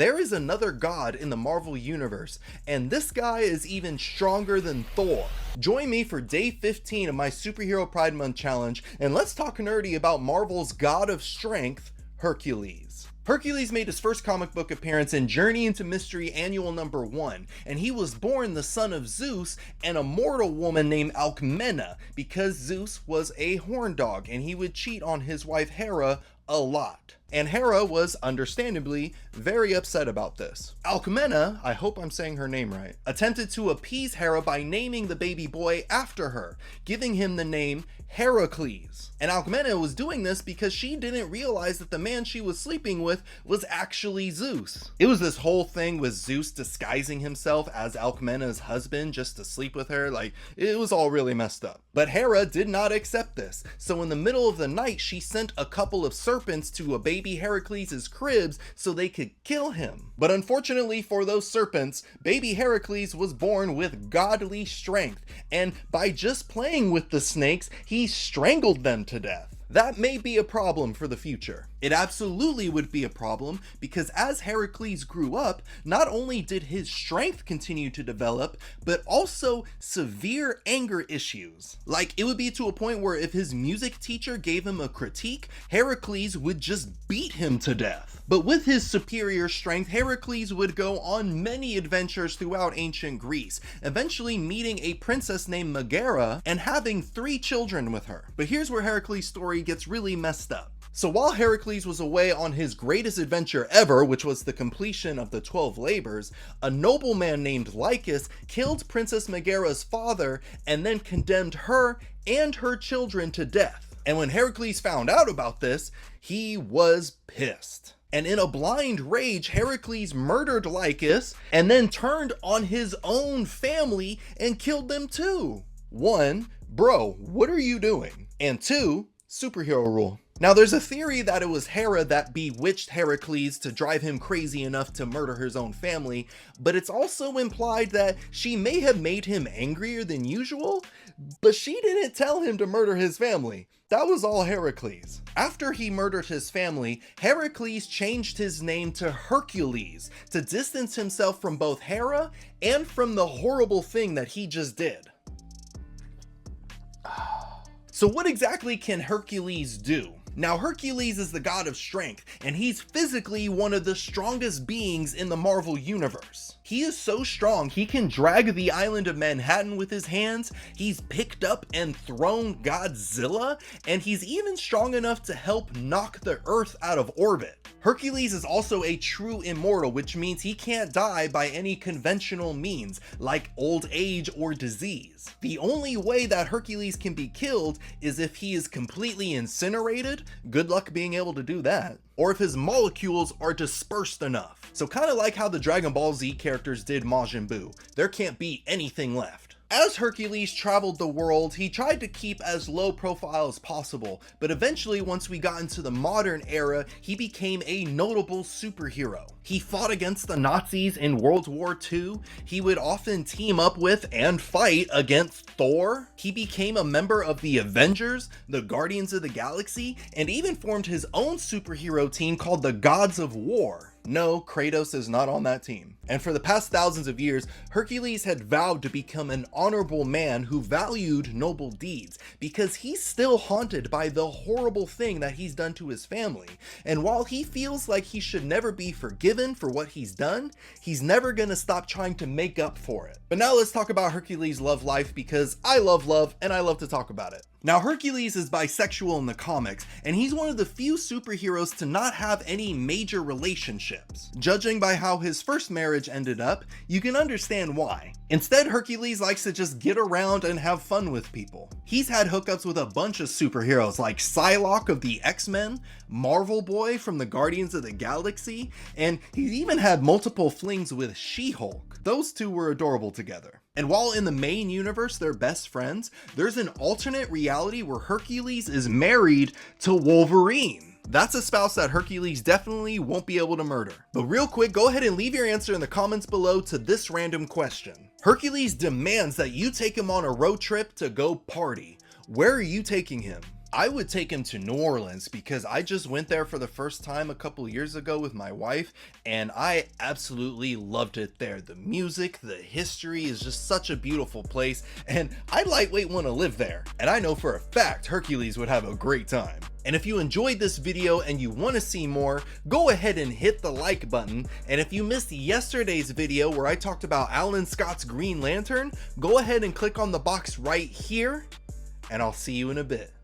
there is another god in the Marvel universe, and this guy is even stronger than Thor. Join me for day 15 of my Superhero Pride Month challenge, and let's talk nerdy about Marvel's god of strength, Hercules. Hercules made his first comic book appearance in Journey into Mystery Annual number 1, and he was born the son of Zeus and a mortal woman named Alcmena, because Zeus was a horn dog and he would cheat on his wife Hera a lot. And Hera was understandably very upset about this. Alcmena, I hope I'm saying her name right, attempted to appease Hera by naming the baby boy after her, giving him the name Heracles. And Alcmena was doing this because she didn't realize that the man she was sleeping with was actually Zeus. It was this whole thing with Zeus disguising himself as Alcmena's husband just to sleep with her. Like, it was all really messed up. But Hera did not accept this. So in the middle of the night, she sent a couple of serpents to a baby Heracles' cribs so they could kill him. But unfortunately for those serpents, baby Heracles was born with godly strength, and by just playing with the snakes, he strangled them to death. That may be a problem for the future. It absolutely would be a problem because as Heracles grew up, not only did his strength continue to develop, but also severe anger issues. Like, it would be to a point where if his music teacher gave him a critique, Heracles would just beat him to death. But with his superior strength, Heracles would go on many adventures throughout ancient Greece, eventually meeting a princess named Megara and having 3 children with her. But here's where Heracles' story gets really messed up. So while Heracles was away on his greatest adventure ever, which was the completion of the 12 labors, a nobleman named Lycus killed Princess Megara's father and then condemned her and her children to death. And when Heracles found out about this, he was pissed. And in a blind rage, Heracles murdered Lycus and then turned on his own family and killed them too. 1, bro, what are you doing? And 2, superhero rule. Now, there's a theory that it was Hera that bewitched Heracles to drive him crazy enough to murder his own family, but it's also implied that she may have made him angrier than usual, but she didn't tell him to murder his family. That was all Heracles. After he murdered his family, Heracles changed his name to Hercules to distance himself from both Hera and from the horrible thing that he just did. So what exactly can Hercules do? Now, Hercules is the god of strength, and he's physically one of the strongest beings in the Marvel universe. He is so strong, he can drag the island of Manhattan with his hands, he's picked up and thrown Godzilla, and he's even strong enough to help knock the Earth out of orbit. Hercules is also a true immortal, which means he can't die by any conventional means, like old age or disease. The only way that Hercules can be killed is if he is completely incinerated, good luck being able to do that, or if his molecules are dispersed enough. So kind of like how the Dragon Ball Z characters did Majin Buu, there can't be anything left. As Hercules traveled the world, he tried to keep as low profile as possible, but eventually once we got into the modern era, he became a notable superhero. He fought against the Nazis in World War II, he would often team up with and fight against Thor, he became a member of the Avengers, the Guardians of the Galaxy, and even formed his own superhero team called the Gods of War. No, Kratos is not on that team. And for the past thousands of years, Hercules had vowed to become an honorable man who valued noble deeds, because he's still haunted by the horrible thing that he's done to his family. And while he feels like he should never be forgiven for what he's done, he's never gonna stop trying to make up for it. But now let's talk about Hercules' love life, because I love love and I love to talk about it. Now, Hercules is bisexual in the comics, and he's one of the few superheroes to not have any major relationships. Judging by how his first marriage ended up, you can understand why. Instead, Hercules likes to just get around and have fun with people. He's had hookups with a bunch of superheroes like Psylocke of the X-Men, Marvel Boy from the Guardians of the Galaxy, and he's even had multiple flings with She-Hulk. Those two were adorable together. And while in the main universe they're best friends, there's an alternate reality where Hercules is married to Wolverine. That's a spouse that Hercules definitely won't be able to murder. But real quick, go ahead and leave your answer in the comments below to this random question. Hercules demands that you take him on a road trip to go party. Where are you taking him? I would take him to New Orleans because I just went there for the first time a couple years ago with my wife, and I absolutely loved it there. The music, the history is just such a beautiful place, and I lightweight want to live there. And I know for a fact Hercules would have a great time. And if you enjoyed this video and you want to see more, go ahead and hit the like button. And if you missed yesterday's video where I talked about Alan Scott's Green Lantern, go ahead and click on the box right here, and I'll see you in a bit.